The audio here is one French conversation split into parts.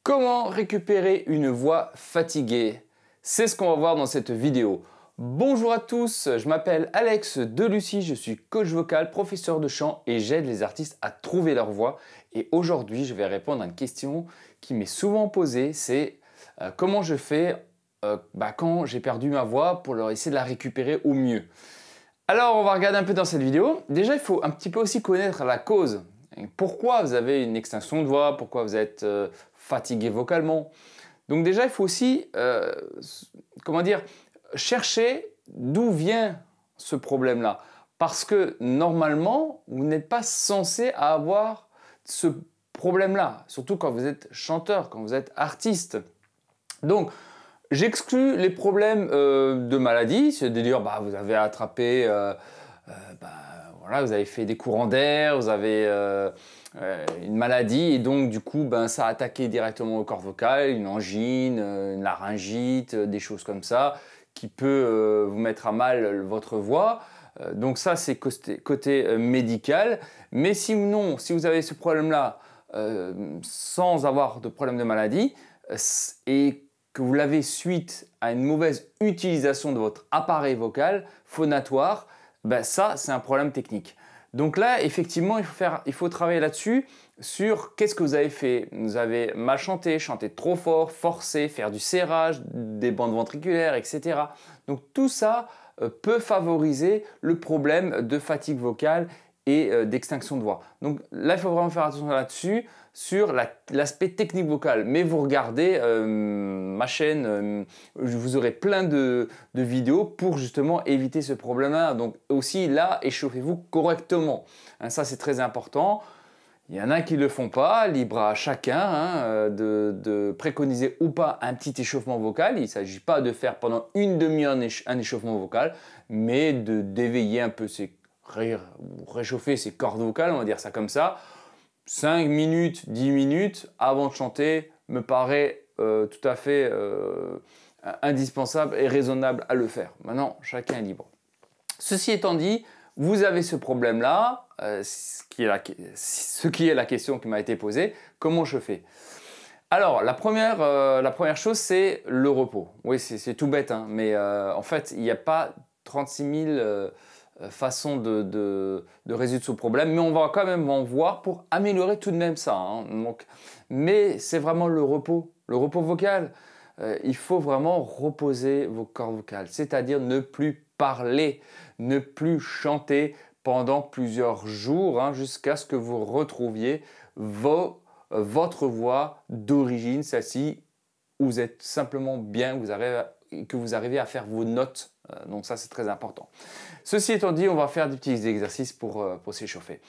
Comment récupérer une voix fatiguée? C'est ce qu'on va voir dans cette vidéo. Bonjour à tous, je m'appelle Alex Delucy, je suis coach vocal, professeur de chant et j'aide les artistes à trouver leur voix. Et aujourd'hui, je vais répondre à une question qui m'est souvent posée, c'est comment je fais quand j'ai perdu ma voix pour essayer de la récupérer au mieux. Alors, on va regarder un peu dans cette vidéo. Déjà, il faut un petit peu aussi connaître la cause. Pourquoi vous avez une extinction de voix? Pourquoi vous êtes fatigué vocalement? Donc déjà, il faut aussi, chercher d'où vient ce problème-là. Parce que normalement, vous n'êtes pas censé avoir ce problème-là. Surtout quand vous êtes chanteur, quand vous êtes artiste. Donc, j'exclus les problèmes de maladie, c'est-à-dire vous avez attrapé, vous avez fait des courants d'air, vous avez une maladie et donc du coup ça a attaqué directement au corps vocal, une angine, une laryngite, des choses comme ça qui peut vous mettre à mal votre voix. Donc ça c'est côté médical, mais sinon si vous avez ce problème-là sans avoir de problème de maladie et que vous l'avez suite à une mauvaise utilisation de votre appareil vocal phonatoire, ça c'est un problème technique. Donc là effectivement il faut travailler là-dessus sur qu'est-ce que vous avez fait. Vous avez mal chanté, chanté trop fort, forcé, faire du serrage, des bandes ventriculaires, etc. Donc tout ça peut favoriser le problème de fatigue vocale et d'extinction de voix. Donc là, il faut vraiment faire attention là-dessus, sur l'aspect technique vocal. Mais vous regardez ma chaîne, vous aurez plein de vidéos pour justement éviter ce problème-là. Donc aussi là, échauffez-vous correctement. Ça, c'est très important. Il y en a qui ne le font pas, libre à chacun de préconiser ou pas un petit échauffement vocal. Il ne s'agit pas de faire pendant une demi-heure un échauffement vocal, mais d'éveiller un peu réchauffer ses cordes vocales, on va dire ça comme ça. 5 minutes, 10 minutes avant de chanter me paraît tout à fait indispensable et raisonnable à le faire. Maintenant, chacun est libre. Ceci étant dit, vous avez ce problème-là, ce qui est la question qui m'a été posée, comment je fais? Alors, la première chose, c'est le repos. Oui, c'est tout bête, mais en fait, il n'y a pas 36 000 façons de résoudre ce problème, mais on va quand même en voir pour améliorer tout de même ça. Mais c'est vraiment le repos vocal. Il faut vraiment reposer vos cordes vocales, c'est-à-dire ne plus parler, ne plus chanter pendant plusieurs jours jusqu'à ce que vous retrouviez votre voix d'origine, celle-ci où vous êtes simplement bien, que vous arrivez à faire vos notes. Donc ça, c'est très important. Ceci étant dit, on va faire des petits exercices pour s'échauffer.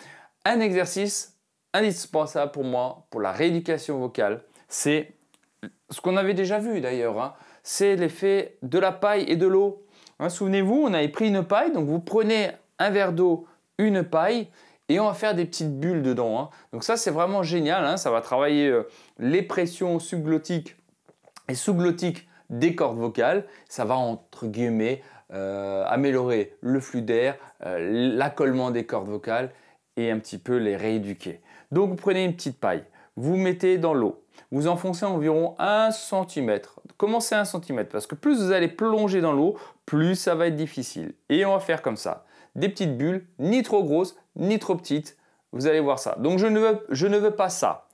Un exercice indispensable pour moi, pour la rééducation vocale, c'est ce qu'on avait déjà vu d'ailleurs, c'est l'effet de la paille et de l'eau. Souvenez-vous, on avait pris une paille, donc vous prenez un verre d'eau, une paille, et on va faire des petites bulles dedans. Donc ça, c'est vraiment génial, ça va travailler les pressions subglottiques et sous-glottiques des cordes vocales. Ça va, entre guillemets, améliorer le flux d'air, l'accollement des cordes vocales et un petit peu les rééduquer. Donc, vous prenez une petite paille, vous mettez dans l'eau, vous enfoncez environ 1 cm. Commencez à 1 cm parce que plus vous allez plonger dans l'eau, plus ça va être difficile. Et on va faire comme ça, des petites bulles, ni trop grosses, ni trop petites. Vous allez voir ça. Donc, je ne veux pas ça.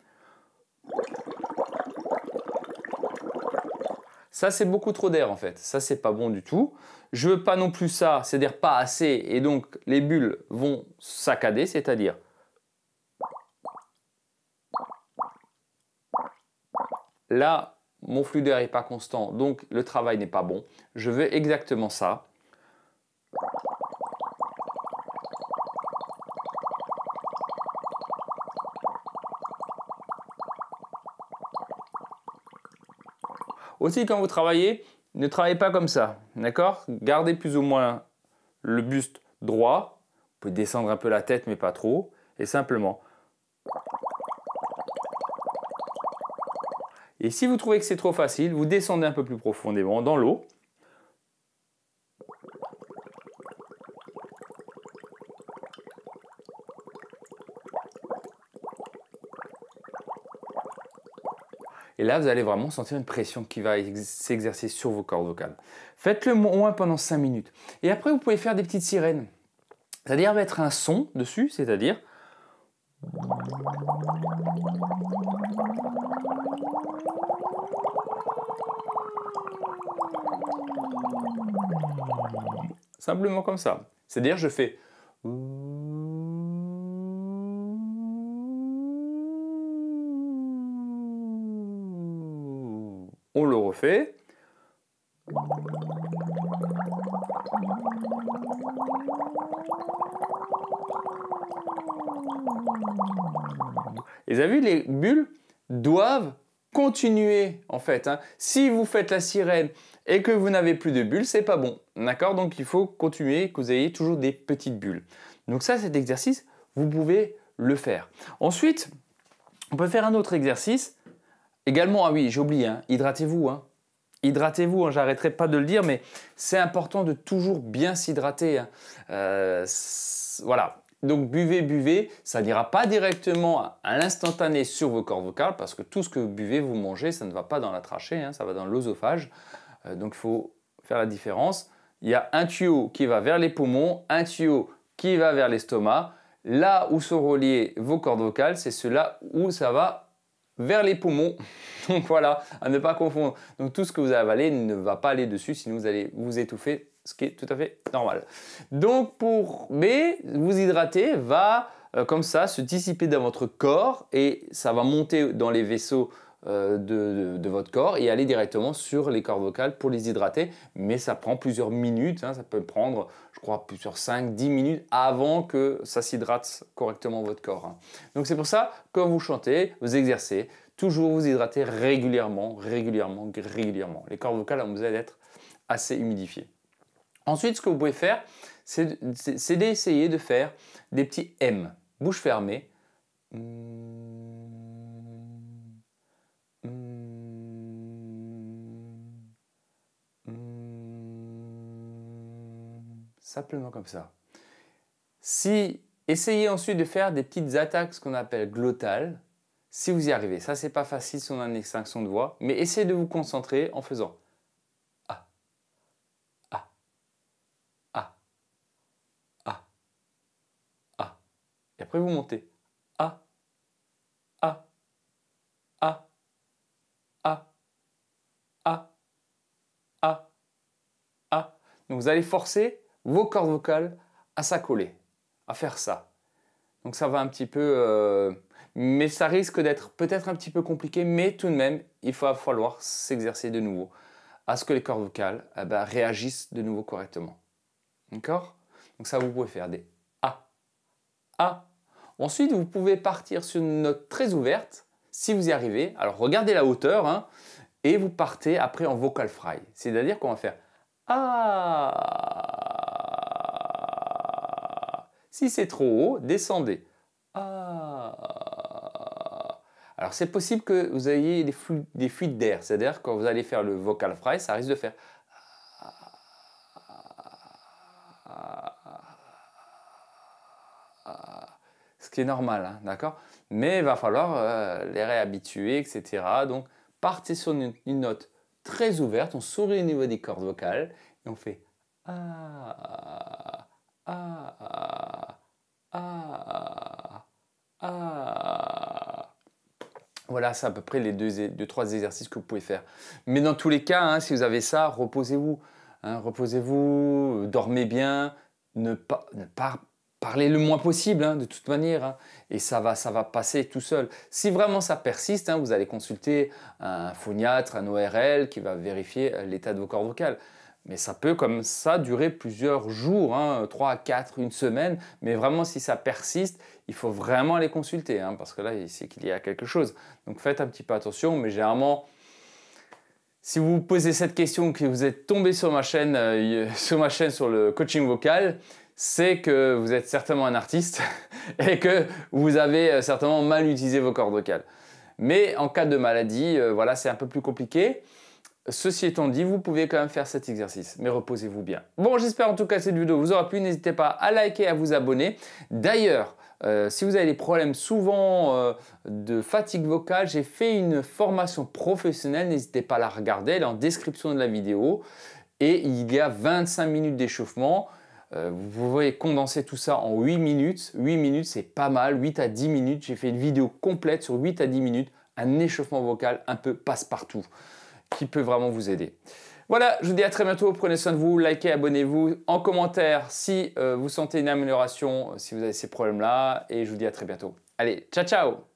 Ça, c'est beaucoup trop d'air en fait. Ça, c'est pas bon du tout. Je veux pas non plus ça, c'est-à-dire pas assez. Et donc, les bulles vont saccader, c'est-à-dire là, mon flux d'air n'est pas constant, donc le travail n'est pas bon. Je veux exactement ça. Aussi, quand vous travaillez, ne travaillez pas comme ça, d'accord? Gardez plus ou moins le buste droit. Vous pouvez descendre un peu la tête, mais pas trop. Et simplement. Et si vous trouvez que c'est trop facile, vous descendez un peu plus profondément dans l'eau. Et là, vous allez vraiment sentir une pression qui va s'exercer sur vos cordes vocales. Faites-le au moins pendant 5 minutes. Et après, vous pouvez faire des petites sirènes. C'est-à-dire mettre un son dessus, c'est-à-dire... Simplement comme ça. C'est-à-dire, je fais... On le refait. Et vous avez vu, les bulles doivent continuer en fait. Si vous faites la sirène et que vous n'avez plus de bulles, c'est pas bon. D'accord? Donc il faut continuer, que vous ayez toujours des petites bulles. Donc ça, cet exercice, vous pouvez le faire. Ensuite, on peut faire un autre exercice. Également, ah oui, j'ai oublié, hydratez-vous. Hydratez-vous, j'arrêterai pas de le dire, mais c'est important de toujours bien s'hydrater. Voilà. Donc buvez, buvez, ça n'ira pas directement à l'instantané sur vos cordes vocales parce que tout ce que vous buvez, vous mangez, ça ne va pas dans la trachée, ça va dans l'œsophage. Donc il faut faire la différence. Il y a un tuyau qui va vers les poumons, un tuyau qui va vers l'estomac. Là où sont reliées vos cordes vocales, c'est cela où ça va vers les poumons. Donc voilà, à ne pas confondre. Donc tout ce que vous avalez ne va pas aller dessus, sinon vous allez vous étouffer, ce qui est tout à fait normal. Donc mais vous hydrater va comme ça se dissiper dans votre corps et ça va monter dans les vaisseaux de votre corps et aller directement sur les cordes vocales pour les hydrater. Mais ça prend plusieurs minutes, ça peut prendre, je crois, plusieurs 5-10 minutes avant que ça s'hydrate correctement votre corps. Donc c'est pour ça, quand vous chantez, vous exercez, toujours vous hydratez régulièrement. Les cordes vocales ont besoin d'être assez humidifiées. Ensuite, ce que vous pouvez faire, c'est d'essayer de faire des petits M, bouche fermée. Simplement comme ça. Essayez ensuite de faire des petites attaques, ce qu'on appelle glottales, si vous y arrivez. Ça, c'est pas facile si on a une extinction de voix, mais essayez de vous concentrer en faisant A, A, A, A, A. Et après, vous montez A, A, A, A, A, A, A. Donc, vous allez forcer vos cordes vocales à s'accoler, à faire ça. Donc ça va un petit peu... mais ça risque d'être peut-être un petit peu compliqué, mais tout de même, il va falloir s'exercer de nouveau à ce que les cordes vocales réagissent de nouveau correctement. D'accord? Donc ça, vous pouvez faire des A, A. Ensuite, vous pouvez partir sur une note très ouverte, si vous y arrivez. Alors regardez la hauteur, et vous partez après en vocal fry. C'est-à-dire qu'on va faire A. Si c'est trop haut, descendez. Ah. Alors c'est possible que vous ayez des fuites d'air, c'est-à-dire quand vous allez faire le vocal fry, ça risque de faire ce qui est normal, d'accord? Mais il va falloir les réhabituer, etc. Donc partez sur une note très ouverte, on sourit au niveau des cordes vocales et on fait Voilà, c'est à peu près les deux, trois exercices que vous pouvez faire. Mais dans tous les cas, si vous avez ça, reposez-vous. Reposez-vous, dormez bien, ne pas parler le moins possible, de toute manière. Et ça va passer tout seul. Si vraiment ça persiste, vous allez consulter un phoniatre, un ORL qui va vérifier l'état de vos cordes vocales. Mais ça peut comme ça durer plusieurs jours, 3 à 4, une semaine. Mais vraiment, si ça persiste, il faut vraiment aller consulter, parce que là, c'est qu'il y a quelque chose. Donc faites un petit peu attention, mais généralement, si vous vous posez cette question, que vous êtes tombé sur ma chaîne sur le coaching vocal, c'est que vous êtes certainement un artiste et que vous avez certainement mal utilisé vos cordes vocales. Mais en cas de maladie, voilà, c'est un peu plus compliqué. Ceci étant dit, vous pouvez quand même faire cet exercice, mais reposez-vous bien. Bon, j'espère en tout cas que cette vidéo vous aura plu. N'hésitez pas à liker et à vous abonner. D'ailleurs, Si vous avez des problèmes souvent de fatigue vocale, j'ai fait une formation professionnelle, n'hésitez pas à la regarder, elle est en description de la vidéo. Et il y a 25 minutes d'échauffement. Vous pouvez condenser tout ça en 8 minutes. 8 minutes, c'est pas mal, 8 à 10 minutes. J'ai fait une vidéo complète sur 8 à 10 minutes, un échauffement vocal un peu passe-partout qui peut vraiment vous aider. Voilà, je vous dis à très bientôt, prenez soin de vous, likez, abonnez-vous en commentaire si vous sentez une amélioration, si vous avez ces problèmes-là, et je vous dis à très bientôt. Allez, ciao ciao!